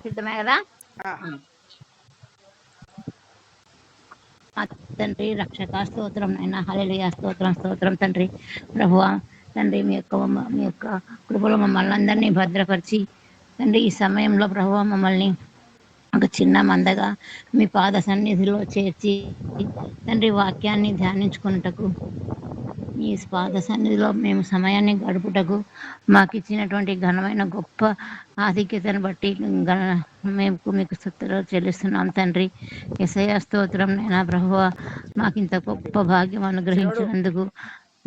సిద్ధమే కదా. తండ్రి రక్షక స్తోత్రం నైనా, హల్లెలూయా స్తోత్రం స్తోత్రం తండ్రి. ప్రభువా తండ్రి, మీ యొక్క కృపలో మమ్మల్ని అందరినీ భద్రపరిచి తండ్రి, ఈ సమయంలో ప్రభువా మమ్మల్ని ఒక చిన్న మందగా మీ పాద సన్నిధిలో చేర్చి తండ్రి, వాక్యాన్ని ధ్యానించుకున్నటకు మీ పాద సన్నిధిలో మేము సమయాన్ని గడుపుటకు మాకు ఇచ్చినటువంటి ఘనమైన గొప్ప ఆధిక్యతను బట్టి మీకు స్తుతులు చెల్లిస్తున్నాం తండ్రి. యేసయ్య స్తోత్రం నైనా ప్రభువా, మాకు ఇంత గొప్ప భాగ్యం అనుగ్రహించినందుకు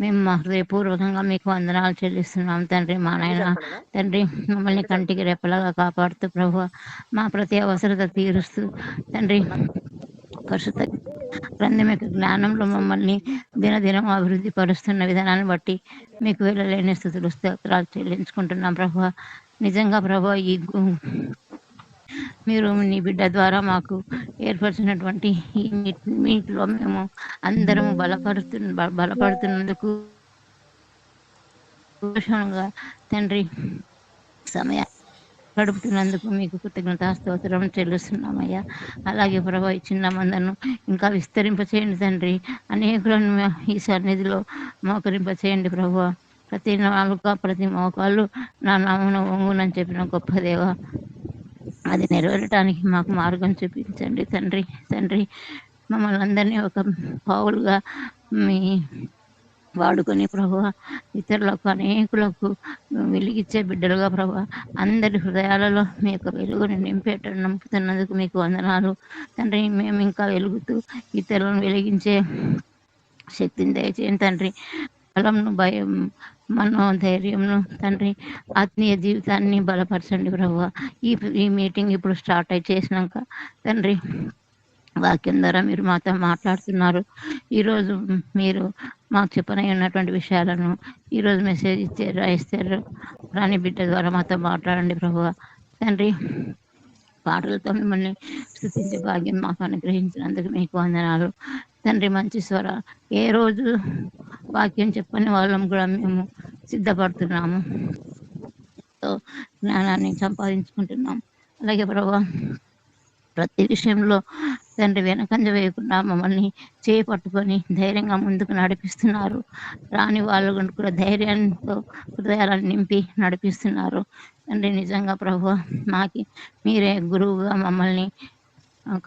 మేము మా హృదయపూర్వకంగా మీకు వందనాలు చెల్లిస్తున్నాం తండ్రి. మా నాయన తండ్రి, మమ్మల్ని కంటికి రెప్పలాగా కాపాడుతూ ప్రభువా మా ప్రతి అవసరత తీరుస్తూ తండ్రి, పరిశుద్ధ గ్రంథమిక జ్ఞానంలో మమ్మల్ని దినదినం అభివృద్ధి పరుస్తున్న విధానాన్ని బట్టి మీకు వెళ్ళలేని స్థుతులు స్తోత్రాలు చెల్లించుకుంటున్నాం ప్రభువా. నిజంగా ప్రభువా, మీరు నీ బిడ్డ ద్వారా మాకు ఏర్పరిచినటువంటి ఈ మీట్లో మేము అందరము బలపడుతున్నందుకు తండ్రి, సమయ గడుపుతున్నందుకు మీకు కృతజ్ఞతా స్తోత్రం చెల్లిస్తున్నామయ్యా. అలాగే ప్రభా, ఈ చిన్న మందను ఇంకా విస్తరింపచేయండి తండ్రి. అనేకులను ఈ సన్నిధిలో మోకరింపచేయండి ప్రభా. ప్రతి నాలుక ప్రతి మోకాళ్ళు నా నామమున వంగునని చెప్పిన గొప్ప దేవ, అది నెరవేరటానికి మాకు మార్గం చూపించండి తండ్రి. తండ్రి, మమ్మల్ని అందరినీ ఒక పావులుగా మీ వాడుకొని ప్రభువా, ఇతరులకు అనేకులకు వెలిగించే బిడ్డలుగా ప్రభువా, అందరి హృదయాలలో మీ యొక్క వెలుగుని నింపేట నమ్ముతున్నందుకు మీకు వందనాలు తండ్రి. మేము ఇంకా వెలుగుతూ ఇతరులను వెలిగించే శక్తిని దయచేయండి తండ్రి. బలంను, భయం, మనోధైర్యంను తండ్రి, ఆత్మీయ జీవితాన్ని బలపరచండి ప్రభువా. ఈ మీటింగ్ ఇప్పుడు స్టార్ట్ చేసినాక తండ్రి, వాక్యం ద్వారా మీరు మాతో మాట్లాడుతున్నారు. ఈరోజు మీరు మాకు చెప్పనై ఉన్నటువంటి విషయాలను ఈరోజు మెసేజ్ ఇస్తారు రాని బిడ్డ ద్వారా మాతో మాట్లాడండి ప్రభువా. తండ్రి, పాటలతో మిమ్మల్ని స్తుతించే భాగ్యం మాకు అనుగ్రహించినందుకు మీకు వందనాలు తండ్రి. మంచి స్వర ఏ రోజు వాక్యం చెప్పని వాళ్ళం కూడా మేము సిద్ధపడుతున్నాము, జ్ఞానాన్ని సంపాదించుకుంటున్నాం. అలాగే ప్రభువా, ప్రతి విషయంలో తండ్రి వెనకంజ వేయకుండా మమ్మల్ని చేపట్టుకొని ధైర్యంగా ముందుకు నడిపిస్తున్నారు. రాని వాళ్ళు కూడా ధైర్యంతో హృదయాలను నింపి నడిపిస్తున్నారు తండ్రి. నిజంగా ప్రభువా, మీరే గురువుగా మమ్మల్ని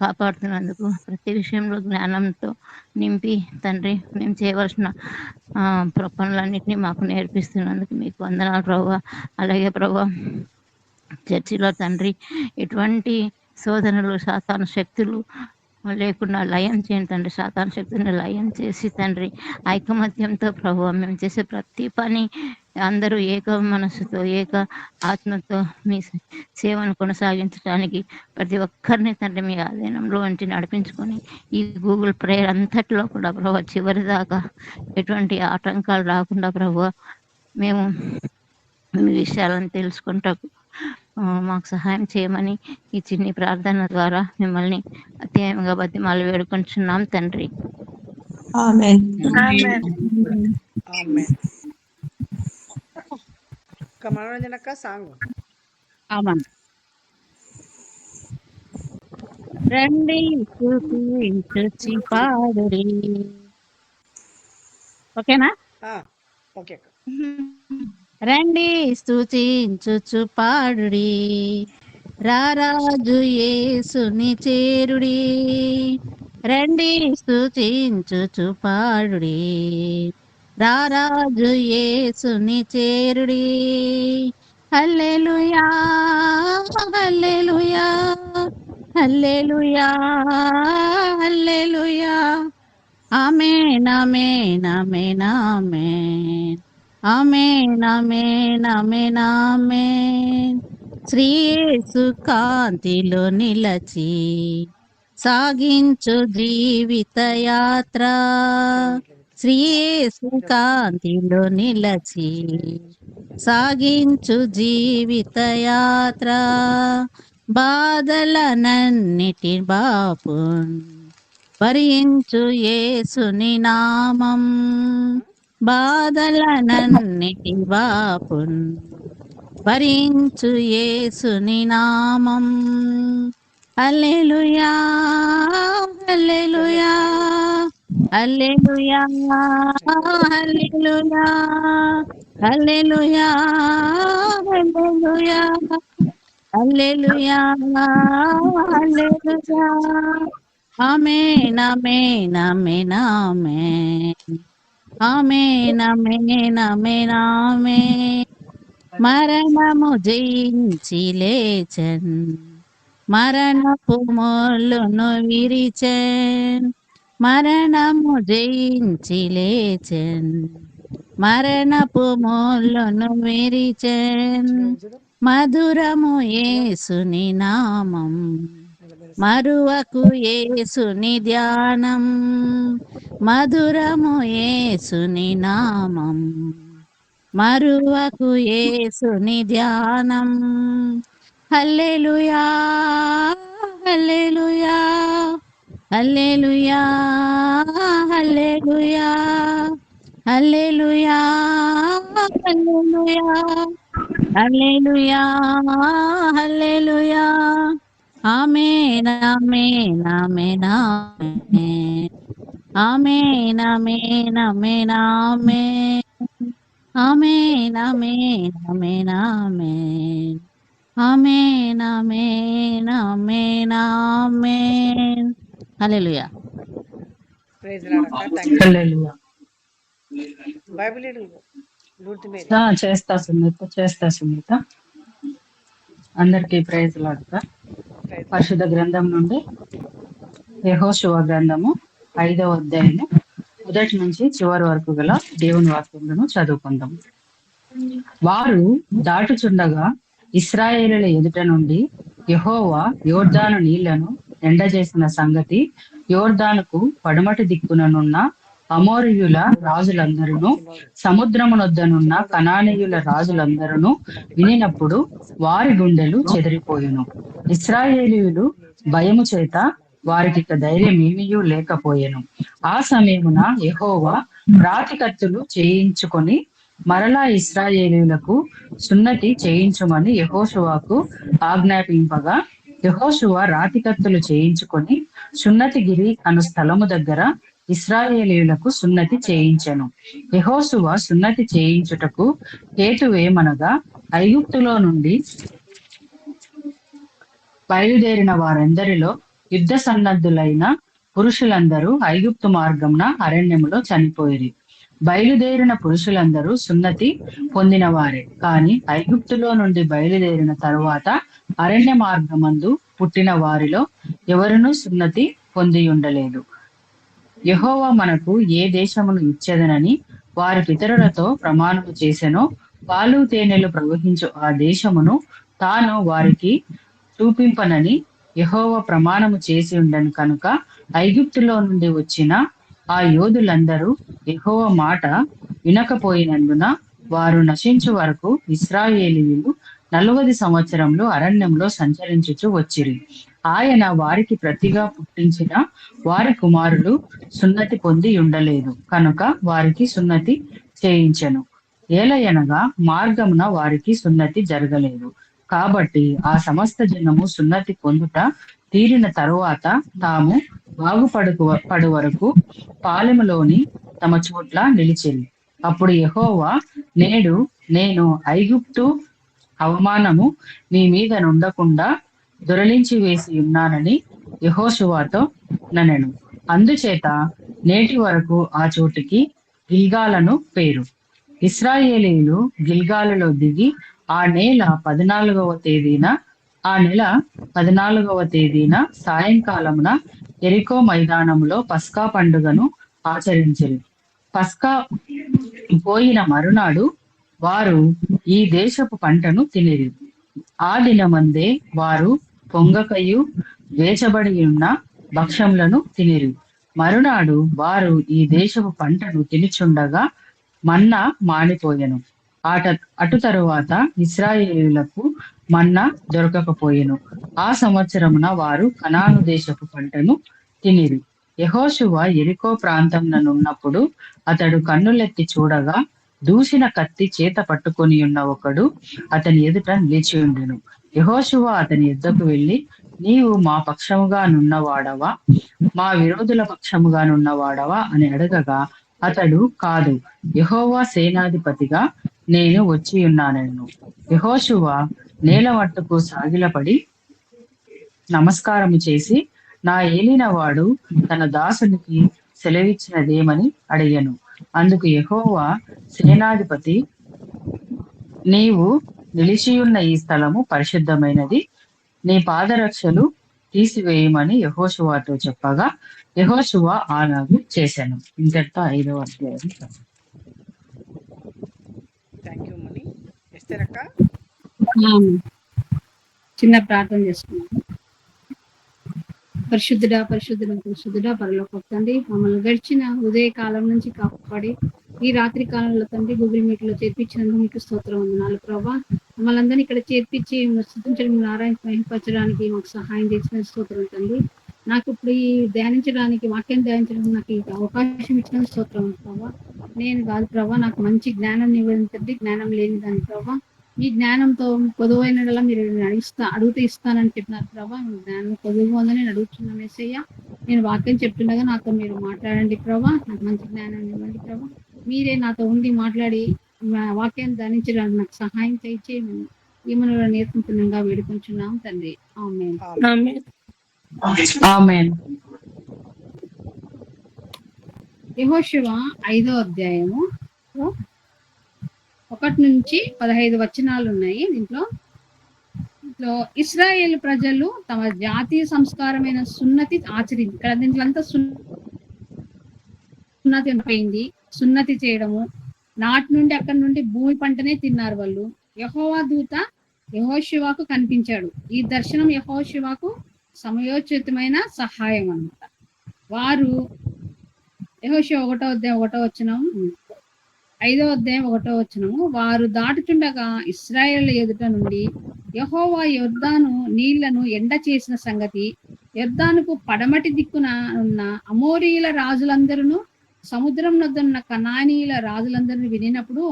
కాపాడుతున్నందుకు, ప్రతి విషయంలో జ్ఞానంతో నింపి తండ్రి, మేము చేయవలసిన పనులన్నింటినీ మాకు నేర్పిస్తున్నందుకు మీకు వందనాలు ప్రభువా. అలాగే ప్రభువా, చర్చిలో తండ్రి, ఎటువంటి శోధనలు, సాతాను శక్తులు లేకుండా లయం చేయండి తండ్రి. సాతాను శక్తిని లయం చేసి తండ్రి, ఐకమత్యంతో ప్రభువా మేము చేసే ప్రతి పని అందరూ ఏక మనసుతో ఏక ఆత్మతో మీ సేవను కొనసాగించడానికి ప్రతి ఒక్కరిని తండ్రి మీ ఆధీనంలో ఉంచి నడిపించుకొని ఈ గూగుల్ ప్రేయర్ అంతటిలో కూడా ప్రభువా చివరి దాకా ఎటువంటి ఆటంకాలు రాకుండా ప్రభువా మేము మీ విషయాలను తెలుసుకుంటాకు మాకు సహాయం చేయమని ఈ చిన్ని ప్రార్థన ద్వారా మిమ్మల్ని అత్యయంగా బతిమాలు వేడుకొంటున్నాం తండ్రి. ఆమేన్. మనోరంజనక్క సాంగ్. రండి స్తుతించుచు పాడుడి. ఓకేనా? ఓకే. రండి స్తుతించుచు పాడుడి, రారాజు యేసుని చేరుడి. రండి స్తుతించుచు పాడుడి, రారాజు యేసుని చేరుడి. హల్లెలూయా హల్లెలూయా హల్లెలూయా హల్లెలూయా. ఆమేన్ ఆమేన్ ఆమేన్ ఆమేన్ ఆమేన్ ఆమేన్ ఆమేన్ ఆమేన్. శ్రీ యేసు కాంతిలో నిలచి సాగించు జీవిత యాత్ర, శ్రీ యేసు కాంతిలో నిలచి సాగించు జీవిత యాత్ర. బాధలనన్నిటి బాపున్ భరించు యేసుని నామం, బాధలనన్నిటి బాపున్ భరించు యేసుని నామం. హల్లెలూయా హల్లెలూయా హల్లెలూయా హల్లెలూయా హల్లెలూయా హల్లెలూయా హల్లెలూయా హల్లెలూయా. ఆమేన్ ఆమేన్ ఆమేన్ ఆమేన్ ఆమేన్ ఆమేన్ ఆమేన్ ఆమేన్. మరణము జయించి లేచన్, మరణపు ముళ్ళును విరిచెన్. మరణము జయించి లేచన్, మరణపు ముళ్ళును విరిచెన్. మధురము యేసుని నామం, మరువకు యేసుని ధ్యానం. మధురము యేసుని నామం, మరువకు యేసుని ధ్యానం. హల్లెలూయా హల్లెలూయా హల్లెలూయా హల్లెలూయా హల్లెలూయా హల్లెలూయా హల్లెలూయా హల్లెలూయా. ఆమేన్ ఆమేన్ ఆమేన్ ఆమేన్ ఆమేన్ ఆమేన్ ఆమేన్ ఆమేన్ ఆమేన్ ఆమేన్ ఆమేన్ ఆమేన్ ఆమేన్ ఆమేన్ ఆమేన్. హల్లెలూయా. ప్రైజ్ లార్డ్ అక్క. Thank you. హల్లెలూయా. Bible reading Lourdu Mary. చేస్తా సునీత. అందరికీ ప్రైజ్ లార్డ్ అక్క. Praise lord. పరిశుద్ధ గ్రంథం నుండి యెహోషువ గ్రంథము 5వ అధ్యాయము మొదటి నుంచి చివరి వరకు గల దేవుని వాక్యములను చదువుకుందాం. వారు దాటుచుండగా ఇశ్రాయేలుల ఎదుట నుండి యెహోవా యోర్దాను నీళ్లను ఎండజేసిన సంగతి యోర్దానుకు పడమటి దిక్కుననున్న అమోరీయుల రాజులందరూ సముద్రమునొద్దనున్న కనానీయుల రాజులందరూ వినినప్పుడు వారి గుండెలు చెదిరిపోయెను. ఇశ్రాయేలీయులు భయము చేత వారికి ధైర్యం ఏమీయూ లేకపోయెను. ఆ సమయమున యెహోవా రాతి కత్తులు చేయించుకొని మరలా ఇశ్రాయేలీయులకు సున్నతి చేయించమని యెహోషువకు ఆజ్ఞాపింపగా యెహోషువ రాతి కత్తులు చేయించుకొని సున్నతిగిరి అను స్థలము దగ్గర ఇశ్రాయేలీయులకు సున్నతి చేయించెను. యెహోషువ సున్నతి చేయించుటకు హేతువేమనగా ఐగుప్తులో నుండి బయలుదేరిన వారందరిలో యుద్ధ సన్నద్ధులైన పురుషులందరూ ఐగుప్తు మార్గంన అరణ్యములో చనిపోయిరి. బయలుదేరిన పురుషులందరూ సున్నతి పొందిన వారే, కాని ఐగుప్తులో నుండి బయలుదేరిన తరువాత అరణ్య మార్గమందు పుట్టిన వారిలో ఎవరునూ సున్నతి పొంది ఉండలేదు. యెహోవా మనకు ఏ దేశమును ఇచ్చేదనని వారి పితరులతో ప్రమాణము చేసెనో పాలు తేనెలు ప్రవహించు ఆ దేశమును తాను వారికి చూపింపనని యెహోవా ప్రమాణము చేసి ఉండను కనుక ఐగుప్తులో నుండి వచ్చిన ఆ యోధులందరూ యెహోవా మాట వినకపోయినందున వారు నశించు వరకు ఇశ్రాయేలీయులు 40 సంవత్సరములు అరణ్యంలో సంచరించుచు వచ్చిరి. ఆయన వారికి ప్రతిగా పుట్టించిన వారి కుమారులు సున్నతి పొంది ఉండలేదు కనుక వారికి సున్నతి చేయించెను. ఏలయనగా మార్గమున వారికి సున్నతి జరగలేదు. కాబట్టి ఆ సమస్త జనము సున్నతి పొందుట తీరిన తరువాత తాము పడు వరకు పాలెములోని తమ చోట్ల నిలిచిరి. అప్పుడు యెహోవా, నేడు నేను ఐగుప్తు అవమానము మీ మీద నుండకుండా దొరలించి వేసి ఉన్నానని యెహోషువతో ననెను. అందుచేత నేటి వరకు ఆ చోటికి గిల్గాలను పేరు. ఇశ్రాయేలీయులు గిల్గాలులో దిగి ఆ నెల 14వ తేదీన సాయంకాలమున యెరికో మైదానములో పస్కా పండుగను ఆచరించిరి. పస్కా పోయిన మరునాడు వారు ఈ దేశపు పంటను తినిరి. ఆ దినమందే వారు పొంగకయు వేచబడి ఉన్న భక్ష్యములను తినిరి. మరునాడు వారు ఈ దేశపు పంటను తినుచుండగా మన్నా మానిపోయెను. అటు తరువాత ఇశ్రాయేలీయులకు మన్నా దొరకకపోయెను. ఆ సంవత్సరమున వారు కనాను దేశపు పంటను తినిరి. యెహోషువ యెరికో ప్రాంతంలో ఉన్నప్పుడు అతడు కన్నులెత్తి చూడగా దూసిన కత్తి చేత పట్టుకొని ఉన్న ఒకడు అతని ఎదుట నిలిచి ఉండెను. యెహోషువ అతని యుద్ధకు వెళ్లి, నీవు మా పక్షముగా నున్నవాడవా, మా విరోధుల పక్షముగా నున్నవాడవా అని అడగగా, అతడు, కాదు, యెహోవా సేనాధిపతిగా నేను వచ్చి ఉన్నానెను. యెహోషువ నేల మట్టుకు సాగిలపడి నమస్కారము చేసి, నా ఏలినవాడు తన దాసునికి సెలవిచ్చినదేమని అడిగాను. అందుకు యెహోవా సేనాధిపతి, నీవు నిలిచియున్న ఈ స్థలము పరిశుద్ధమైనది, నీ పాదరక్షలు తీసివేయమని యెహోషువతో చెప్పగా, యెహోషువ అలాగూ చేశాను. ఇంతటితో 5వ అధ్యాయం. థ్యాంక్ యూ మణి. ఎస్తేర్ అక్క. చిన్న ప్రార్థన చేసుకున్నాం. పరిశుద్ధుడా పరిశుద్ధుడా పరిశుద్ధుడా పరలోక తండ్రి, మమ్మల్ని గడిచిన ఉదయ కాలం నుంచి కాపాడి ఈ రాత్రి కాలంలో తండ్రి గూగుల్ మీట్ లో చేర్పించినందుకు మీకు స్తోత్రం వందనాలు ప్రభా. మమ్మల్ని అందరినీ ఇక్కడ చేర్పించి స్తుతించడం, నారాయణ మహింపరచడానికి మాకు సహాయం చేసిన స్తోత్రం తండ్రి. నాకు ఇప్పుడు ఈ ధ్యానించడానికి, వాక్యం ధ్యానించడానికి నాకు ఈ అవకాశం ఇచ్చిన స్తోత్రం ప్రభా. నేను కాదు ప్రభా, నాకు మంచి జ్ఞానం ఇవ్వండి, జ్ఞానం లేని దాని ప్రభా. మీ జ్ఞానంతో పొదువైనలా మీరు అడుగుతూ ఇస్తానని చెప్పినారు ప్రభా. మీ జ్ఞానం పొదువు ఉందని నేను అడుగుతున్నాను యేసయ్య. నేను వాక్యం చెప్తుండగా నాతో మీరు మాట్లాడండి ప్రభా. నాకు మంచి జ్ఞానాన్ని ఇవ్వండి ప్రభా. మీరే నాతో ఉండి మాట్లాడి వాక్యాన్ని ధ్యానించడానికి నాకు సహాయం చేయించి ఈమెను నేర్చుకుంటున్నాగా వేడుకుంటున్నాం తండ్రి. ఆమేన్. ఆమేన్. యెహోషువ 5వ అధ్యాయము 1 నుంచి 15 వచనాలు ఉన్నాయి. దీంట్లో ఇశ్రాయేల్ ప్రజలు తమ జాతీయ సంస్కారమైన సున్నతి ఆచరించి, ఇక్కడ దీంట్లో అంతా సున్నతి అయిపోయింది. సున్నతి చేయడము, నాటి నుండి అక్కడి నుండి భూమి పంటనే తిన్నారు వాళ్ళు. యెహోవా దూత యెహోషువకు కనిపించాడు. ఈ దర్శనం యెహోషువకు సమయోచితమైన సహాయం అన్నమాట. వారు యెహోషువ 1వ అధ్యాయం 1వ వచనం, 5వ అధ్యాయం 1వ వచనము, వారు దాటుచుండగా ఇశ్రాయేలు ఎదుట నుండి యెహోవా యొర్దాను నీళ్లను ఎండ చేసిన సంగతి యొర్దానుకు పడమటి దిక్కున ఉన్న అమోరీయుల రాజులందరూ సముద్రం వద్దన్న కనానీయుల రాజులందరినీ వినినప్పుడు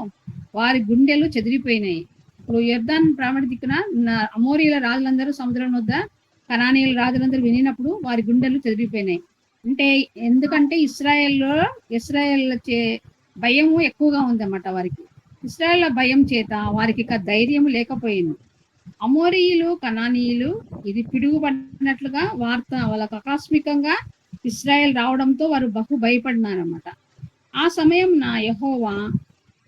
వారి గుండెలు చెదిరిపోయినాయి. ఇప్పుడు యొర్దాన్ పడమటి దిక్కున ఉన్న అమోరీయుల రాజులందరూ సముద్రం వద్ద కనానీయుల రాజులందరూ వినినప్పుడు వారి గుండెలు చెదిరిపోయినాయి. అంటే ఎందుకంటే ఇశ్రాయేల్ భయము ఎక్కువగా ఉందన్నమాట వారికి. ఇశ్రాయేల్ భయం చేత వారికి ఇక ధైర్యం లేకపోయింది. అమోరీయులు, కనానీయులు ఇది పిడుగుపడినట్లుగా వార్త వాళ్ళకు ఆకస్మికంగా ఇశ్రాయేల్ రావడంతో వారు బహు భయపడినారన్నమాట. ఆ సమయం యెహోవా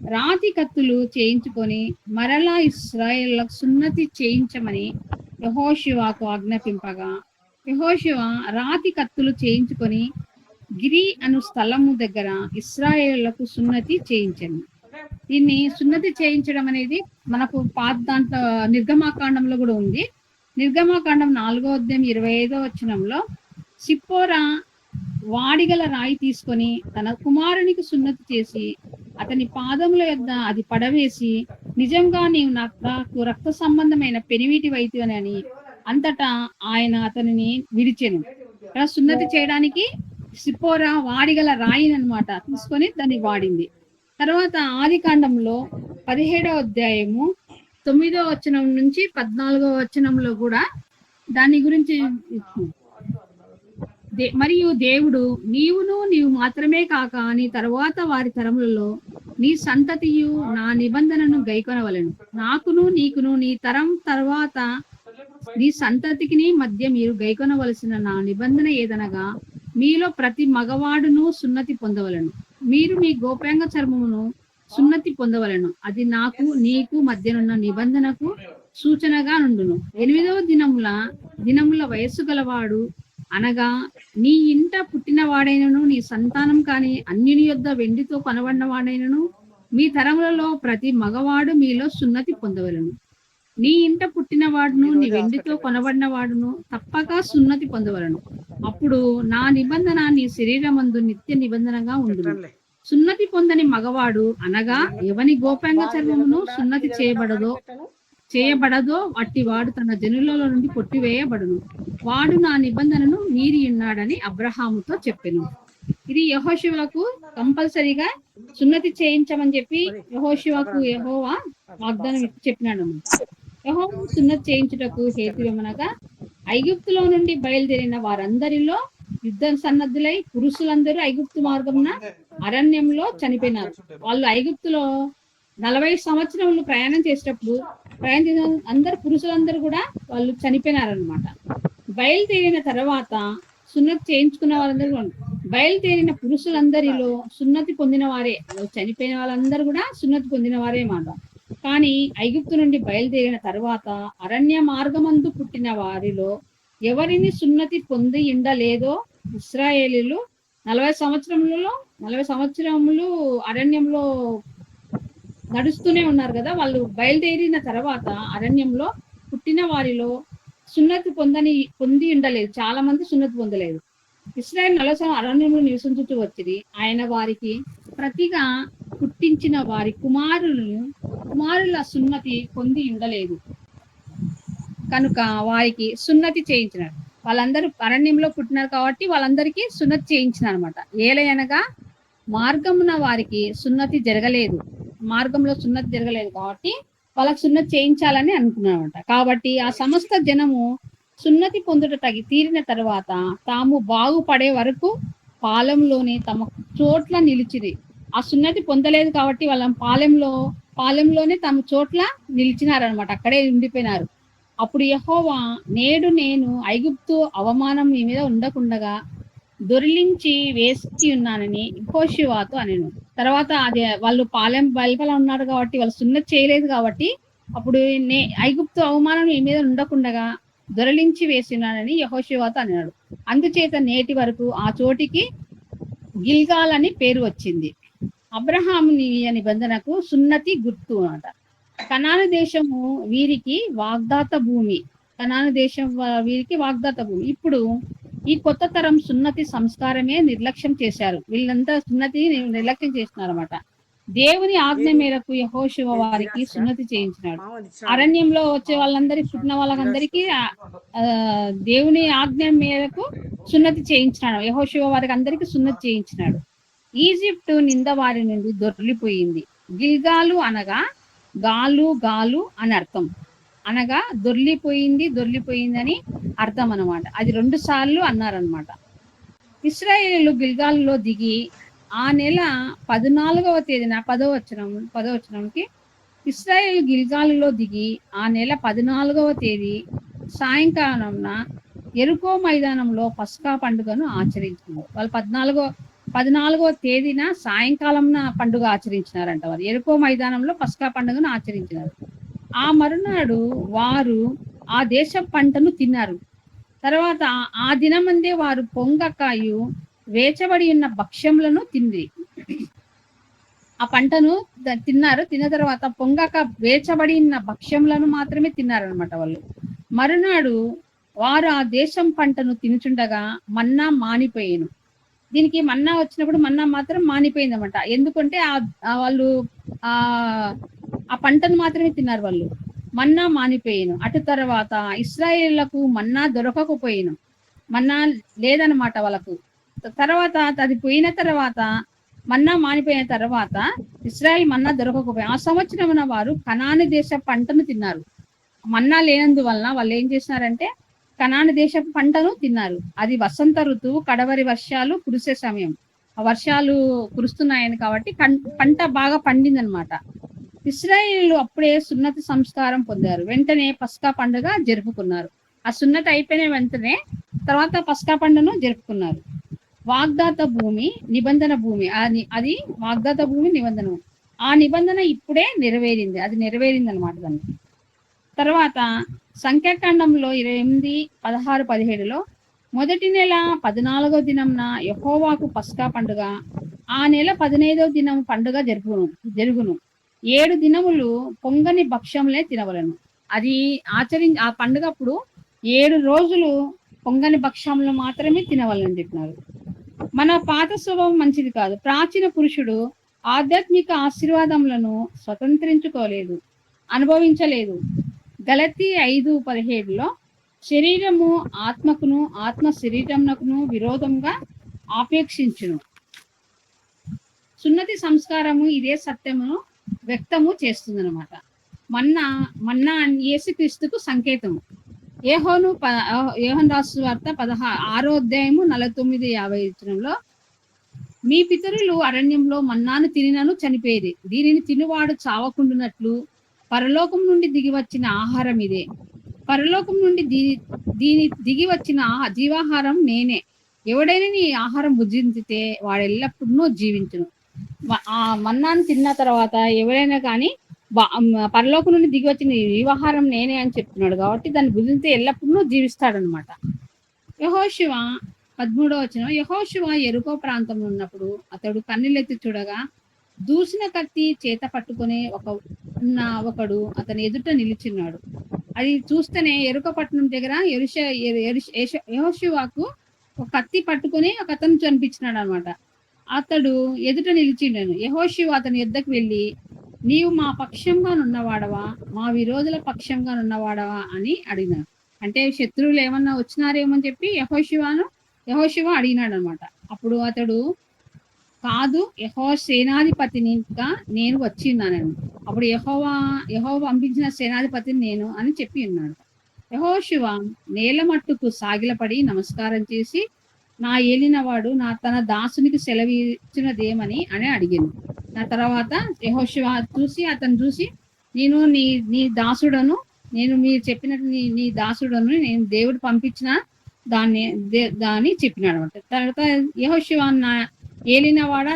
రాతి కత్తులు చేయించుకొని మరలా ఇశ్రాయేళ్లకు సున్నతి చేయించమని యెహోషువకు ఆజ్ఞాపింపగా, యెహోషువ రాతి కత్తులు చేయించుకొని గిరి అను స్థలము దగ్గర ఇశ్రాయేళ్లకు సున్నతి చేయించను. దీన్ని సున్నతి చేయించడం అనేది మనకు పాత దాంట్లో నిర్గమాకాండంలో కూడా ఉంది. నిర్గమాకాండం 4వ అధ్యాయం 25వ వచనంలో, సిప్పోరా వాడిగల రాయి తీసుకొని తన కుమారునికి సున్నతి చేసి అతని పాదముల యొద్ద అది పడవేసి, నిజంగా నీవు నాకు రక్త సంబంధమైన పెనివిటి వైద్యుని అంతటా ఆయన అతనిని విడిచెను. ఇక్కడ సున్నతి చేయడానికి సిప్పోరా వాడిగల రాయిని అన్నమాట తీసుకొని దాన్ని వాడింది. తర్వాత ఆదికాండంలో 17వ అధ్యాయము 9వ వచనం నుంచి 14వ వచనంలో కూడా దాని గురించి మరియు దేవుడు నీవు మాత్రమే కాక నీ తరువాత వారి తరములలో నీ సంతతియు నా నిబంధనను గైకొనవలెను. నాకును నీకును నీ తరం తర్వాత నీ సంతతికి మధ్య మీరు గైకొనవలసిన నా నిబంధన ఏదనగా, మీలో ప్రతి మగవాడును సున్నతి పొందవలను. మీరు మీ గోప్యాంగ చర్మమును సున్నతి పొందవలను. అది నాకు నీకు మధ్యనున్న నిబంధనకు సూచనగా నుండును. 8వ దినముల వయస్సు గలవాడు అనగా నీ ఇంట పుట్టిన వాడైనను నీ సంతానం కాని అన్యుని యొద్ద వెండితో కొనబడిన వాడైనను మీ తరములలో ప్రతి మగవాడు మీలో సున్నతి పొందవలను. నీ ఇంట పుట్టిన వాడును నీ వెండితో కొనబడిన వాడును తప్పక సున్నతి పొందవలను. అప్పుడు నా నిబంధన నీ శరీరమందు నిత్య నిబంధనగా ఉండును. సున్నతి పొందని మగవాడు అనగా ఎవని గోప్యాంగ చర్మమును సున్నతి చేయబడదో అట్టివాడు తన జనులలో నుండి కొట్టివేయబడును. వాడు నా నిబంధనను మీరి ఉన్నాడని అబ్రహాముతో చెప్పెను. ఇది యెహోషువకు కంపల్సరీగా సున్నతి చేయించమని చెప్పి యెహోషువకు యెహోవా వాగ్దానం ఇచ్చి చెప్పినాడు. యెహోవా సున్నతి చేయించుటకు హేతువేమనగా ఐగుప్తులో నుండి బయలుదేరిన వారందరిలో యుద్ధ సన్నద్ధులై పురుషులందరూ ఐగుప్తు మార్గమున అరణ్యంలో చనిపోయినారు. వాళ్ళు ఐగుప్తులో 40 సంవత్సరములు ప్రయాణం చేసేటప్పుడు అందరు పురుషులందరూ కూడా వాళ్ళు చనిపోయినారనమాట. బయలుదేరిన తర్వాత సున్నతి చేయించుకున్న వాళ్ళందరూ బయలుదేరిన పురుషులందరిలో సున్నతి పొందిన వారే, చనిపోయిన వాళ్ళందరూ కూడా సున్నతి పొందిన వారే మాట. కానీ ఐగుప్తు నుండి బయలుదేరిన తర్వాత అరణ్య మార్గమందు పుట్టిన వారిలో ఎవరిని సున్నతి పొంది ఉండలేదో ఇశ్రాయేలీలు 40 సంవత్సరములు అరణ్యంలో నడుస్తూనే ఉన్నారు కదా. వాళ్ళు బయలుదేరిన తర్వాత అరణ్యంలో పుట్టిన వారిలో సున్నతి పొంది ఉండలేదు. చాలా మంది సున్నతి పొందలేదు. ఇశ్రాయేలు 40 అరణ్యంలో నివసించుతూ వచ్చింది. ఆయన వారికి ప్రతిగా పుట్టించిన వారి కుమారుల సున్నతి పొంది ఉండలేదు కనుక వారికి సున్నతి చేయించినారు. వాళ్ళందరూ అరణ్యంలో పుట్టినారు కాబట్టి వాళ్ళందరికీ సున్నతి చేయించినారు అనమాట. ఏలయనగా మార్గమున వారికి సున్నతి జరగలేదు, మార్గంలో సున్నతి జరగలేదు కాబట్టి వాళ్ళకి సున్నతి చేయించాలని అనుకున్నారన్నమాట. కాబట్టి ఆ సమస్త జనము సున్నతి పొందుట తీరిన తర్వాత తాము బాగుపడే వరకు పాలెంలోనే తమ చోట్ల నిలిచిరి. ఆ సున్నతి పొందలేదు కాబట్టి వాళ్ళ పాలెంలోనే తమ చోట్ల నిలిచినారనమాట, అక్కడే ఉండిపోయినారు. అప్పుడు యెహోవా, నేడు నేను ఐగుప్తు అవమానం మీ మీద ఉండకుండగా దొరిలించి వేసి ఉన్నానని యెహోషువతో అనెను. తర్వాత అది వాళ్ళు పాలెం బయలుపల ఉన్నారు కాబట్టి వాళ్ళు సున్నతి చేయలేదు కాబట్టి అప్పుడు ఐగుప్తు అవమానం మీ మీద ఉండకుండగా దొరలించి వేసినానని యెహోషువతో అన్నాడు. అందుచేత నేటి వరకు ఆ చోటికి గిల్గాల్ అని పేరు వచ్చింది. అబ్రహాము నిబంధనకు సున్నతి గుర్తు అన్నమాట. కనాను దేశము వీరికి వాగ్దాత భూమి. ఇప్పుడు ఈ కొత్త తరం సున్నతి సంస్కారమే నిర్లక్ష్యం చేశారు. వీళ్ళంతా సున్నతి నిర్లక్ష్యం చేస్తున్నారు అన్నమాట. దేవుని ఆజ్ఞ మేరకు యెహోషువ వారికి సున్నతి చేయించినాడు. అరణ్యంలో వచ్చే వాళ్ళందరికీ, పుట్టిన వాళ్ళందరికీ దేవుని ఆజ్ఞ మేరకు సున్నతి చేయించినాడు. యెహోషువ వారికి అందరికీ సున్నతి చేయించినాడు. ఈజిప్టు నింద వారి నుండి దొర్లిపోయింది. గిల్గాలు అనగా గాలు అని అర్థం, అనగా దొర్లిపోయిందని అర్థం అనమాట. అది 2 సార్లు అన్నారనమాట. ఇశ్రాయేలు గిల్గాలులో దిగి ఆ నెల 14వ తేదీన 10వ వచనంకి ఇశ్రాయేలు గిల్గాలులో దిగి ఆ నెల 14వ తేదీ సాయంకాలంన యెరికో మైదానంలో పస్కా పండుగను ఆచరించినారు. వాళ్ళు 14వ తేదీన సాయంకాలంన పండుగ ఆచరించినారంట. వారు యెరికో మైదానంలో పస్కా పండుగను ఆచరించినారు. ఆ మరునాడు వారు ఆ దేశ పంటను తిన్నారు. తర్వాత ఆ దినమందే వారు పొంగకాయు వేచబడి ఉన్న భక్ష్యములను తింది. ఆ పంటను తిన్నారు. తిన్న తర్వాత పొంగక వేచబడి ఉన్న భక్ష్యములను మాత్రమే తిన్నారనమాట వాళ్ళు. మరునాడు వారు ఆ దేశం పంటను తినుచుండగా మన్నా మానిపోయేను. దీనికి మన్నా వచ్చినప్పుడు మన్నా మాత్రం మానిపోయింది అనమాట. ఎందుకంటే వాళ్ళు ఆ పంటను మాత్రమే తిన్నారు వాళ్ళు. మన్నా మానిపోయేను. అటు తర్వాత ఇశ్రాయేళ్లకు మన్నా దొరకకపోయేను. మన్నా లేదనమాట వాళ్ళకు. తర్వాత అది పోయిన తర్వాత మన్నా మానిపోయిన తర్వాత ఇశ్రాయేల్ మన్నా దొరకకపోయి ఆ సంవత్సరమున వారు కనాను దేశ పంటను తిన్నారు. మన్నా లేనందువలన వాళ్ళు ఏం చేసినారంటే కనాను దేశ పంటను తిన్నారు. అది వసంత ఋతువు, కడవరి వర్షాలు కురిసే సమయం. ఆ వర్షాలు కురుస్తున్నాయని కాబట్టి పంట బాగా పండిందనమాట. ఇశ్రాయేలు అప్పుడే సున్నతి సంస్కారం పొందారు. వెంటనే పస్కా పండుగ జరుపుకున్నారు. ఆ సున్నతి అయిపోయిన వెంటనే తర్వాత పస్కా పండుగను జరుపుకున్నారు. వాగ్దాత భూమి, నిబంధన భూమి, అది వాగ్దాత భూమి, నిబంధన. ఆ నిబంధన ఇప్పుడే నెరవేరింది. అది నెరవేరింది అనమాట దానికి. తర్వాత సంఖ్యాకాండంలో 28, 16, 17లో మొదటి నెల 14వ దినంన యెహోవాకు పస్కా పండుగ, ఆ నెల 15వ దినం పండుగ జరుగును. 7 దినములు పొంగని భక్ష్యములే తినవలను. అది ఆ పండుగ అప్పుడు 7 రోజులు పొంగని భక్ష్యములు మాత్రమే తినవాలని చెప్పినారు. మన పాత స్వభావం మంచిది కాదు. ప్రాచీన పురుషుడు ఆధ్యాత్మిక ఆశీర్వాదములను స్వతంత్రించుకోలేదు, అనుభవించలేదు. గలతీ 5:17లో శరీరము ఆత్మకును, ఆత్మ శరీరమునకును విరోధంగా ఆపేక్షించును. సున్నతి సంస్కారము ఇదే సత్యమును వ్యక్తము చేస్తుంది అనమాట. మన్నా యేసుక్రీస్తుకు సంకేతము. యోహాను రాసు వార్త 6వ అధ్యాయము 49-50 మీ పితరులు అరణ్యంలో మన్నాను తినినను చనిపోయేది, దీనిని తినువాడు చావకుండునట్లు పరలోకం నుండి దిగి వచ్చిన ఆహారం ఇదే. పరలోకం నుండి దిగి వచ్చిన జీవాహారం నేనే. ఎవడైనా నీ ఆహారం భుజించితే వాడు ఎల్లప్పుడూ జీవించును. ఆ మన్నాను తిన్న తర్వాత ఎవరైనా కానీ పరలోకం నుండి దిగి వచ్చిన జీవాహారం నేనే అని చెప్తున్నాడు కాబట్టి దాన్ని భుజించితే ఎల్లప్పుడూ జీవిస్తాడనమాట. యెహోషువ 13వ వచనం. యెహోషువ యెరికో ప్రాంతంలో ఉన్నప్పుడు అతడు కన్నులెత్తి చూడగా దూసిన కత్తి చేత పట్టుకునే ఒకడు అతని ఎదుట నిలిచిన్నాడు. అది చూస్తేనే యెరికో పట్టణం దగ్గర యెహోషువకు ఒక కత్తి పట్టుకుని ఒక అతను కనిపించినాడు అనమాట. అతడు ఎదుట నిలిచిండను. యెహోషువ అతని యొద్దకు వెళ్ళి, నీవు మా పక్షంగా నున్నవాడవా, మా విరోధుల పక్షంగా నున్నవాడవా అని అడిగినాడు. అంటే శత్రువులు ఏమన్నా వచ్చినారేమో అని చెప్పి యెహోషువ అడిగినాడు అనమాట. అప్పుడు అతడు, కాదు, సేనాధిపతినిగా నేను వచ్చిన్నాను. అప్పుడు యెహోవా పంపించిన సేనాధిపతిని నేను అని చెప్పి ఉన్నాడు. యెహోషువ నేల మట్టుకు సాగిలపడి నమస్కారం చేసి, నా ఏలినవాడు తన దాసునికి సెలవిచ్చినదేమని అని అడిగాను. ఆ తర్వాత యెహోషువ అతను చూసి, నేను నీ దాసుడను, నేను మీరు చెప్పినట్టు నీ దాసుడను, నేను దేవుడు పంపించిన దాన్ని చెప్పినాడు అనమాట. తర్వాత యెహోషువ నా ఏలినవాడ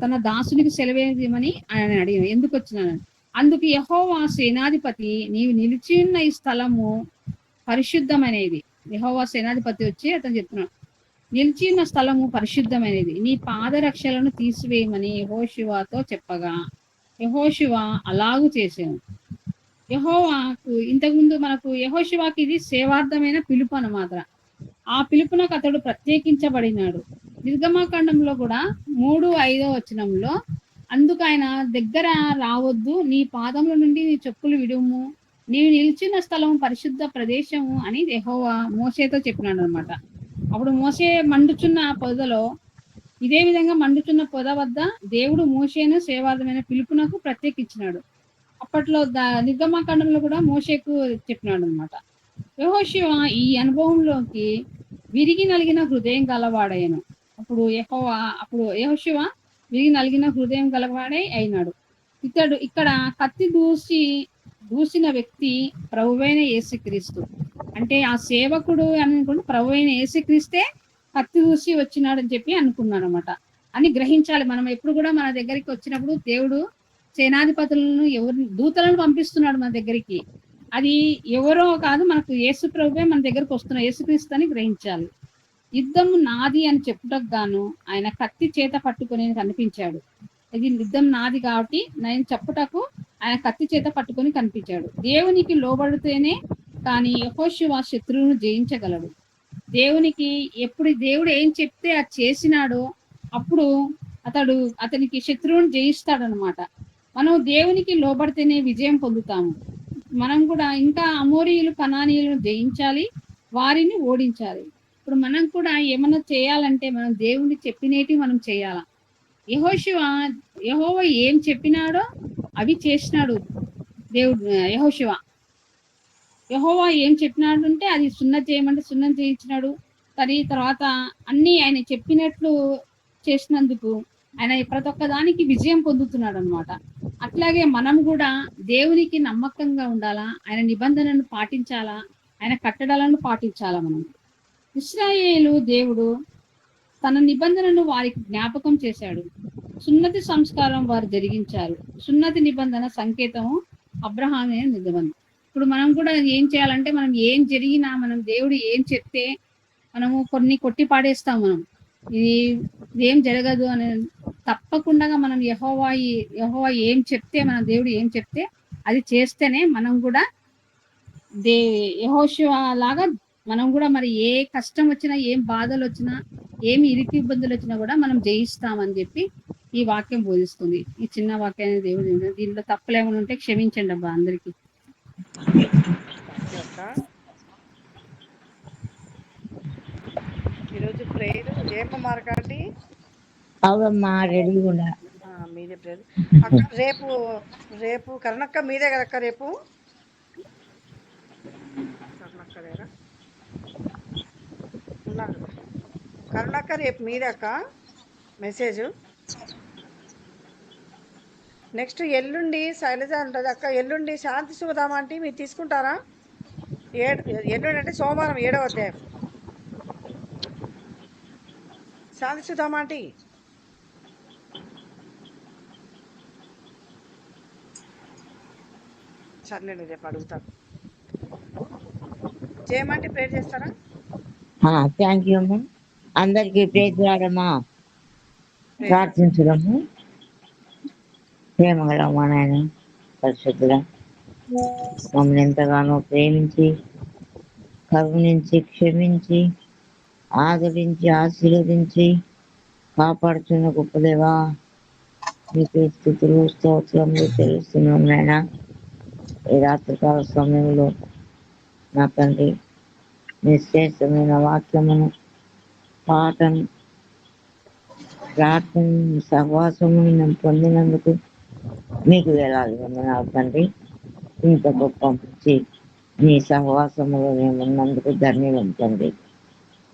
తన దాసునికి సెలవేమని ఆయన అడిగాను, ఎందుకు వచ్చినాను. అందుకు యెహోవా సేనాధిపతి, నీవు నిలిచి ఉన్న ఈ స్థలము పరిశుద్ధమైనది. యెహోవా సేనాధిపతి వచ్చి అతను చెప్తున్నాడు, నిలిచి ఉన్న స్థలము పరిశుద్ధమైనది, నీ పాదరక్షలను తీసివేయమని యెహోషువతో చెప్పగా యెహోషువ అలాగూ చేశాను. యెహోవాకు ఇంతకుముందు మనకు యెహోషువకి ఇది సేవార్థమైన పిలుపు అన్నమాట. ఆ పిలుపునకు అతడు ప్రత్యేకించబడినాడు. నిర్గమాకాండంలో కూడా 3-5 వచనంలో, అందుకు ఆయన దగ్గర రావద్దు, నీ పాదముల నుండి నీ చెప్పులు విడుము, నీవు నిలిచిన స్థలం పరిశుద్ధ ప్రదేశము అని యెహోవా మోషేతో చెప్పినాడు అనమాట. అప్పుడు మోషే మండుచున్న పొదలో, ఇదే విధంగా మండుచున్న పొద వద్ద దేవుడు మోషేను సేవార్థమైన పిలుపునకు ప్రత్యేకించినాడు. అప్పట్లో నిర్గమాకాండంలో కూడా మోషేకు చెప్పినాడు అనమాట. యెహోషువ ఈ అనుభవంలోకి విరిగి నలిగిన హృదయం గలవాడయ్యను. అప్పుడు యెహోషువ విరిగి నలిగిన హృదయం గలవాడే అయినాడు. ఇక్కడ కత్తి దూసిన వ్యక్తి ప్రభువైన యేసుక్రీస్తు. అంటే ఆ సేవకుడు అనుకుంటే ప్రభువైన యేసుక్రీస్తే కత్తి దూసి వచ్చినాడు అని చెప్పి అనుకున్నాడు అనమాట అని గ్రహించాలి. మనం ఎప్పుడు కూడా మన దగ్గరికి వచ్చినప్పుడు దేవుడు సేనాధిపతులను దూతలను పంపిస్తున్నాడు మన దగ్గరికి. అది ఎవరో కాదు, మనకు యేసు ప్రభువే మన దగ్గరకు వస్తున్నాడు, యేసుక్రీస్తు అని గ్రహించాలి. యుద్ధం నాది అని చెప్పుటకు గాను ఆయన కత్తి చేత పట్టుకొని కనిపించాడు. ఇది యుద్ధం నాది కాబట్టి నేను చెప్పుటకు ఆయన కత్తి చేత పట్టుకొని కనిపించాడు. దేవునికి లోబడితేనే కానీ యెహోషువ శత్రువును జయించగలడు. ఎప్పుడు దేవుడు ఏం చెప్తే అది చేసినాడో అప్పుడు అతనికి శత్రువును జయిస్తాడనమాట. మనం దేవునికి లోబడితేనే విజయం పొందుతాము. మనం కూడా ఇంకా అమోరీయులు కనానీయులను జయించాలి, వారిని ఓడించాలి. ఇప్పుడు మనం కూడా ఏమన్నా చేయాలంటే మనం దేవుని చెప్పినేటి మనం చేయాల. యెహోవా ఏం చెప్పినాడో అవి చేసినాడు దేవుడు. యెహోవా ఏం చెప్పినాడు అంటే అది సున్నతి చేయమంటే సున్నతి చేయించినాడు. తర్వాత అన్ని ఆయన చెప్పినట్లు చేసినందుకు ఆయన ప్రతి ఒక్క దానికి విజయం పొందుతున్నాడు అనమాట. అట్లాగే మనం కూడా దేవునికి నమ్మకంగా ఉండాలా, ఆయన నిబంధనలను పాటించాలా, ఆయన కట్టడాలను పాటించాలా. మనం ఇశ్రాయేలు దేవుడు తన నిబంధనను వారికి జ్ఞాపకం చేశాడు. సున్నతి సంస్కారం వారు జరిగించారు. సున్నతి నిబంధన సంకేతము అబ్రహామే నిబంధన. ఇప్పుడు మనం కూడా ఏం చేయాలంటే మనం ఏం జరిగినా మనం దేవుడు ఏం చెప్తే మనము కొన్ని కొట్టి పాడేస్తాం. మనం ఇది ఏం జరగదు అని తప్పకుండా మనం యెహోవా ఏం చెప్తే, మన దేవుడు ఏం చెప్తే అది చేస్తేనే మనం కూడా యెహోషువ లాగా మనం కూడా మరి ఏ కష్టం వచ్చినా, ఏం బాధలు వచ్చినా, ఏమి ఇరికి ఇబ్బందులు వచ్చినా కూడా మనం జయిస్తామని చెప్పి ఈ వాక్యం బోధిస్తుంది. ఈ చిన్న వాక్యాన్ని దేవుడు దీంట్లో తప్పులు ఏమైనా ఉంటే క్షమించండి అబ్బా అందరికి. ఈరోజు ప్రేయర్ ఏమో మార్కండి అవమ్మా రెడీ కూడా చెప్పలేదు అక్క. రేపు రేపు కరుణక్క మీదే కదక్క రేపు? కరుణక్క లేరా? ఉన్నారు కదా. కరుణక్క రేపు మీదే అక్క మెసేజ్. నెక్స్ట్ ఎల్లుండి శైలజ ఉంటుంది అక్క. ఎల్లుండి శాంతి శుభధామ అంటే మీరు తీసుకుంటారా? ఎల్లుండి అంటే సోమవారం 7వ అధ్యాయం శాంతి శుభధామ అంటే సర్లేండి రేపు అడుగుతాను. చేయమంటే ప్రేర్ చేస్తారా? థ్యాంక్ యూ అమ్మా. అందరికీ ప్రేజ్ రాడమ్మా. ప్రేర్ ప్రార్థించడము. ప్రేమగల మా నాయన పరిశుద్ధుల, మమ్మల్ని ఎంతగానో ప్రేమించి కరుణించి క్షమించి ఆదరించి ఆశీర్వదించి కాపాడుతున్న గొప్పదేవా, మీకు స్థుతులు స్తోత్రములు తెలుస్తున్నాం నాయన. ఈ రాత్రికాల సమయంలో నా తండ్రి నిశ్చేషమైన వాక్యమును, పాటను, ప్రార్థన సహవాసమును మేము పొందినందుకు మీకు వేలాది వందనాలు తండ్రి. ఇంత గొప్ప మంచి మీ సహవాసములో మేము ఉన్నందుకు ధన్యవాదం తండ్రి.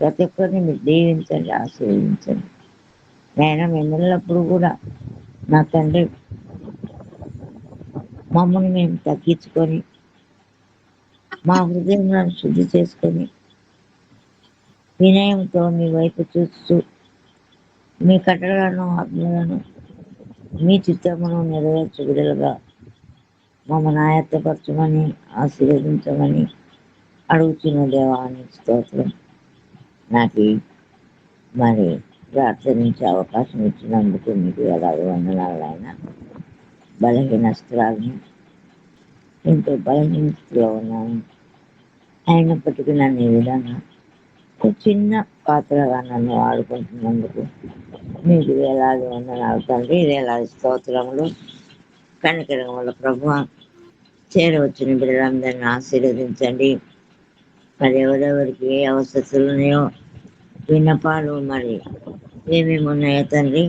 ప్రతి ఒక్కరిని మీరు దీవించండి, ఆశీర్వదించండి నాయన. మేము ఎల్లప్పుడూ కూడా నా తండ్రి మమ్మల్ని మేము తగ్గించుకొని మా హృదయంలో శుద్ధి చేసుకొని వినయంతో మీ వైపు చూస్తూ మీ కట్టడలను ఆజ్ఞలను మీ చిత్తమును నెరవేర్చు విడుదలగా మమ్మల్ని ఆయత్తపరచమని ఆశీర్వదించమని అడుగుతున్న దేవానికి స్తోత్రం. నాకు మరి ప్రార్థనించే అవకాశం ఇచ్చినందుకు మీకు ఎలాగో వందనాలు ఆయన. బలహీనస్తురాలని ఎంతో బలహీన స్థితిలో ఉన్నాను, అయినప్పటికీ నన్ను ఈ విధంగా ఒక చిన్న పాత్రగా నన్ను ఆడుకుంటున్నందుకు మీకు వేలాది వందనాలు తండ్రి. వేలాది స్తోత్రములు. కనికరం వల్ల ప్రభువా చేరవచ్చిన బిడ్డలందరినీ ఆశీర్వదించండి. మరి ఎవరెవరికి ఏ అవసరాలు ఉన్నాయో విన్నపాలు మరి ఏమేమి ఉన్నాయో తండ్రి,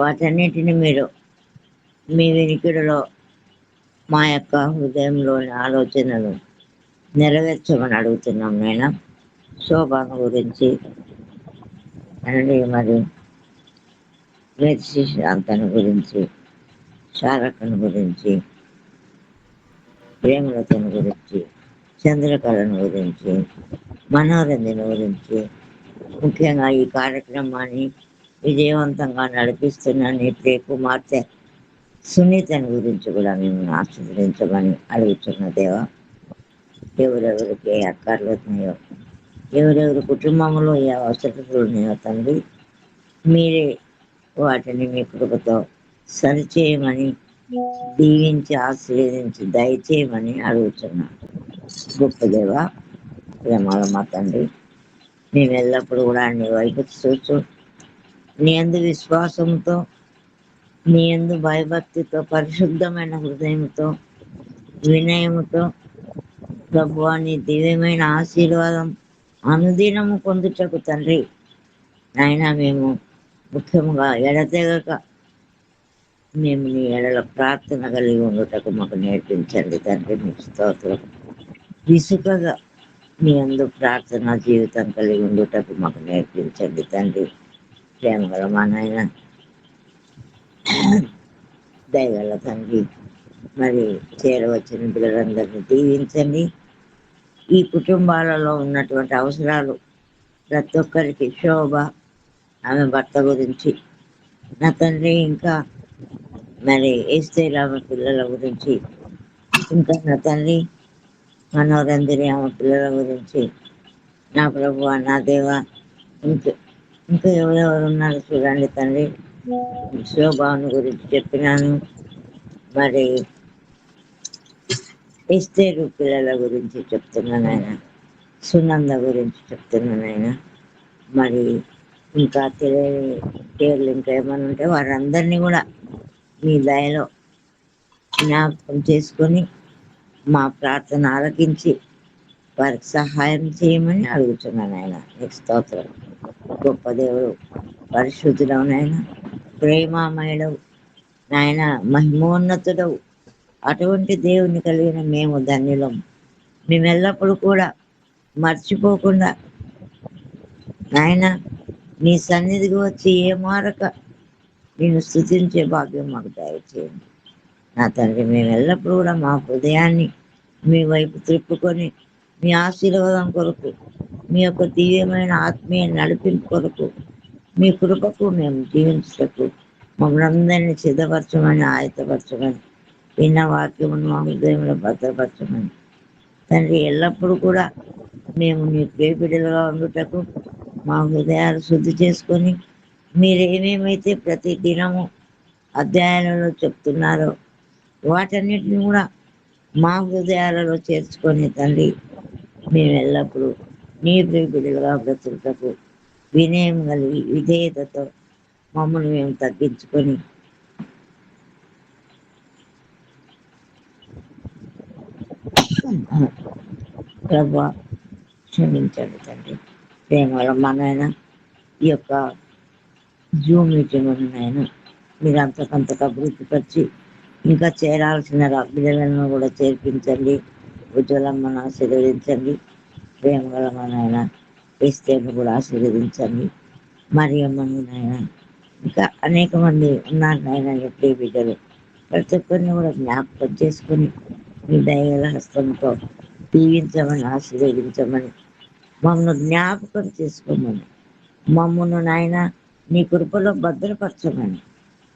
వాటన్నిటిని మీరు మీ వినికిడిలో మా యొక్క హృదయంలోని ఆలోచనలు నెరవేర్చమని అడుగుతున్నాం నేను. శోభను గురించి అండి, మరి శాంతను గురించి, శారకను గురించి, ప్రేమలతను గురించి, చంద్రకళను గురించి, మనోరంజన గురించి, ముఖ్యంగా ఈ కార్యక్రమాన్ని విజయవంతంగా నడిపిస్తున్న నీ ప్రియ కుమార్తె సునీతని గురించి కూడా మేము ఆశీర్వదించమని అడుగుతున్న దేవా. ఎవరెవరికి ఏ అక్కర్లు ఉన్నాయో, ఎవరెవరి కుటుంబంలో ఏ అవసరాలు ఉన్నాయో తండ్రి, మీరే వాటిని మీ కృపతో సరిచేయమని దీవించి ఆశీర్వదించి దయచేయమని అడుగుతున్నాను. గొప్ప దేవ, ప్రేమల మా తండ్రి, మేము ఎల్లప్పుడూ కూడా నీ వైపు చూస్తూ నీ యందు విశ్వాసంతో, నీ యందు భయభక్తితో, పరిశుద్ధమైన హృదయంతో, వినయముతో ప్రభువా నీ దివ్యమైన ఆశీర్వాదం అనుదినము పొందుటకు తండ్రి నాయన మేము ముఖ్యంగా ఎడతెగక మేము నీ ఎడల ప్రార్థన కలిగి ఉండుటకు మాకు నేర్పించండి తండ్రి. మీకు స్తోత్రం. విసుకగా నీ యందు ప్రార్థన జీవితం కలిగి ఉండుటకు మాకు నేర్పించండి తండ్రి. ప్రేమగల మా నాయన దయగల తండ్రి, మరి చేరవచ్చిన పిల్లలందరినీ దీవించండి. ఈ కుటుంబాలలో ఉన్నటువంటి అవసరాలు ప్రతి ఒక్కరికి, శోభ ఆమె భర్త గురించి నా తండ్రి, ఇంకా మరి ఏస్తేరు ఆమె పిల్లల గురించి, ఇంకా నా తండ్రి మనోరంజని ఆమె పిల్లల గురించి, నా ప్రభు నా దేవ, ఇంకా ఎవరెవరు ఉన్నారు చూడండి తండ్రి. శోభాను గురించి చెప్పినాను, మరి ఎస్తేరు పిల్లల గురించి చెప్తున్నాను ఆయన, సునంద గురించి చెప్తున్నాను ఆయన. మరి ఇంకా తెలియని పేర్లు ఇంకా ఏమైనా ఉంటే వారందరినీ కూడా మీ దయలో జ్ఞాపకం చేసుకొని మా ప్రార్థన ఆలకించి వారికి సహాయం చేయమని అడుగుతున్నాను ఆయన. నీకు స్తోత్రం. గొప్ప దేవుడు, పరిశుద్ధుడవు నాయన, ప్రేమామయుడు, నాయన మహిమోన్నతుడవు. అటువంటి దేవుని కలిగిన మేము ధన్యులం. మేము ఎల్లప్పుడూ కూడా మర్చిపోకుండా నాయన నీ సన్నిధికి వచ్చి ఏ మారక నేను స్తుతించే భాగ్యం మాకు దయచేయండి. నా తండ్రి, మేము ఎల్లప్పుడూ కూడా మా హృదయాన్ని మీ వైపు త్రిప్పుకొని మీ ఆశీర్వాదం కొరకు, మీ యొక్క దివ్యమైన ఆత్మీయ నడిపింపు కొరకు, మీ కృపకు మేము జీవించటకు మమ్మల్ని అందరినీ సిద్ధపరచమని, ఆయత్తపరచమని, విన్న వాక్యమును మా హృదయంలో భద్రపరచమని తండ్రి. ఎల్లప్పుడూ కూడా మేము మీ ప్రియబిడ్డలుగా ఉండుటకు మా హృదయాలు శుద్ధి చేసుకొని మీరేమేమైతే ప్రతి దినము అధ్యాయాలలో చెప్తున్నారో వాటన్నిటిని కూడా మా హృదయాలలో చేర్చుకొని తండ్రి, మేము ఎల్లప్పుడూ నీ ప్రియబిడ్డలుగా బ్రతుకుటకు వినయం కలిగి విధేయతతో మమ్మల్ని మేము తగ్గించుకొని ప్రభా క్షమించండి తండ్రి. ప్రేమల మనైనా ఈ యొక్క జూమ్ మీటింగ్ నాయన మీరు అంతకంతకు అభివృద్ధిపరిచి ఇంకా చేరాల్సిన బిడ్డలను కూడా చేర్పించండి. ఉజ్వలమ్మను ఆశీర్వదించండి. ప్రేమల మనైనా క్రిస్టియన్ కూడా ఆశీర్వదించండి. మరి అమ్మను నాయన ఇంకా అనేక మంది ఉన్నారు నాయన ఎప్పుడు బిడ్డలు. ప్రతి ఒక్కరిని కూడా జ్ఞాపకం చేసుకొని మీ దయగల హస్తంతో దీవించమని, ఆశీర్వదించమని, మమ్మల్ని జ్ఞాపకం చేసుకోమని, మమ్మల్ని నాయన నీ కృపలో భద్రపరచమని,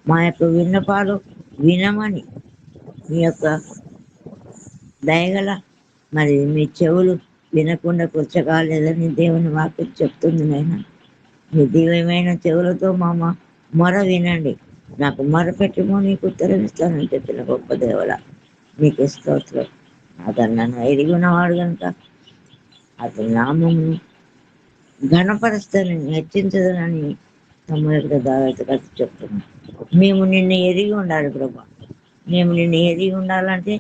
మా యొక్క విన్నపాలు వినమని, మీ యొక్క దయగల మరి మీ చెవులు వినకుండా కూర్చోగాలేదని దేవుని వాక్యం చెప్తుంది నాయన. మీ దివ్యమైన చెవులతో మా మొర వినండి. నాకు మొర పెట్టమో నీకు ఉత్తరం ఇస్తానని చెప్పిన గొప్ప దేవుల నీకు స్తోత్రం. అతను నన్ను ఎరిగి ఉన్నవాడు కనుక అతని నామమును ఘనపరుస్తానని హెచ్చించదనని తమ్ముడు దావైతే కలిసి చెప్తున్నాను. మేము నిన్ను ఎరిగి ఉండాలి ప్రభా. మేము నిన్ను ఎరిగి ఉండాలంటే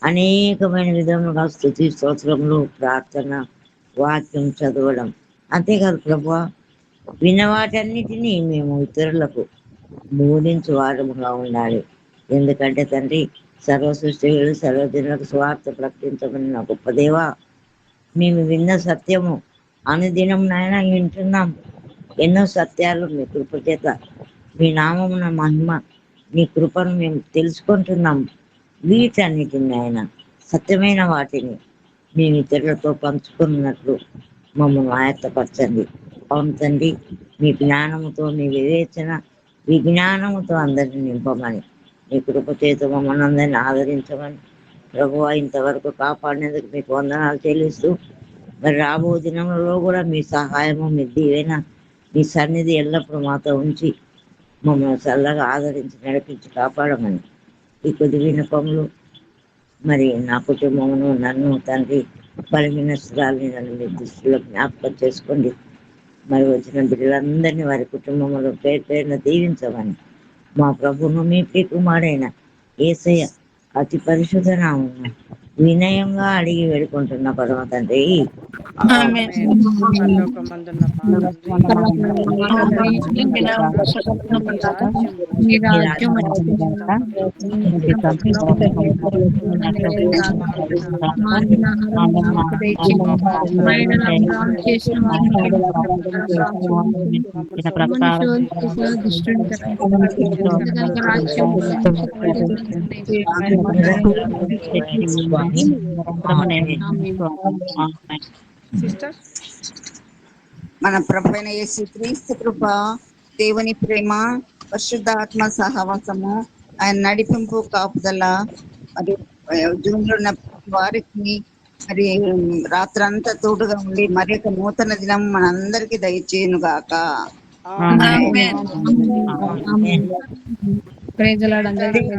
అనేకమైన విధములుగా స్తుతి స్తోత్రములు, ప్రార్థన, వాక్యం చదవడం. అంతేకాదు ప్రభా, విన్న వాటన్నిటినీ మేము ఇతరులకు బోధించు వారముగా ఉండాలి. ఎందుకంటే తండ్రి, సర్వ సృష్టిలు సర్వజనులకు స్వార్థ ప్రకటించమని నా గొప్ప దేవా, మేము విన్న సత్యము అనుదినం నాయన వింటున్నాం. ఎన్నో సత్యాలు మీ కృప చేత, మీ నామమున మహిమ, నీ కృపను మేము తెలుసుకుంటున్నాం. వీటన్నిటిని ఆయన సత్యమైన వాటిని మేము ఇతరులతో పంచుకున్నట్లు మమ్మల్ని ఆయత్తపరచండి. అవును తండ్రి, మీ జ్ఞానముతో, మీ వివేచన విజ్ఞానముతో అందరినీ నింపమని, మీ కృప చేత మమ్మల్ని అందరినీ ఆదరించమని ప్రభువా, ఇంతవరకు కాపాడినందుకు మీకు వందనాలు చెల్లిస్తూ, మరి రాబో దినంలో కూడా మీ సహాయము, మీ దీవెన, మీ సన్నిధి ఎల్లప్పుడూ మాతో ఉంచి మమ్మల్ని చల్లగా ఆదరించి నడిపించి కాపాడమని ఈ కొద్ది వినపములు మరి నా కుటుంబమును, నన్ను తండ్రి బలహీనస్తురాలని నన్ను మీ దృష్టిలో జ్ఞాపకం చేసుకోండి. మరి వచ్చిన బిడ్డలందరినీ వారి కుటుంబంలో పేరు పేరున దీవించమని మా ప్రభువును మీ ప్రియకుమారైన యేసయ్య అతి పరిశుద్ధ నామమున వినయంగా అడిగి వేడుకుంటున్న పరమ తండ్రి. ఆమేన్. పరలోకమందున్న మా తండ్రి, మీ రాజ్యం సిస్టర్ మన ప్రభువైన యేసు క్రీస్తు కృప, దేవుని ప్రేమ, పరిశుద్ధాత్మ సహవాసము, ఆయన నడిపింపు, కాపుదల, మరి జూన్లో ఉన్న వారికి మరి రాత్రంతా తోడుగా ఉండి మరి యొక్క నూతన దినం మనందరికీ దయచేయును గాక. ప్రైజ్ లార్డ్ అందరికీ.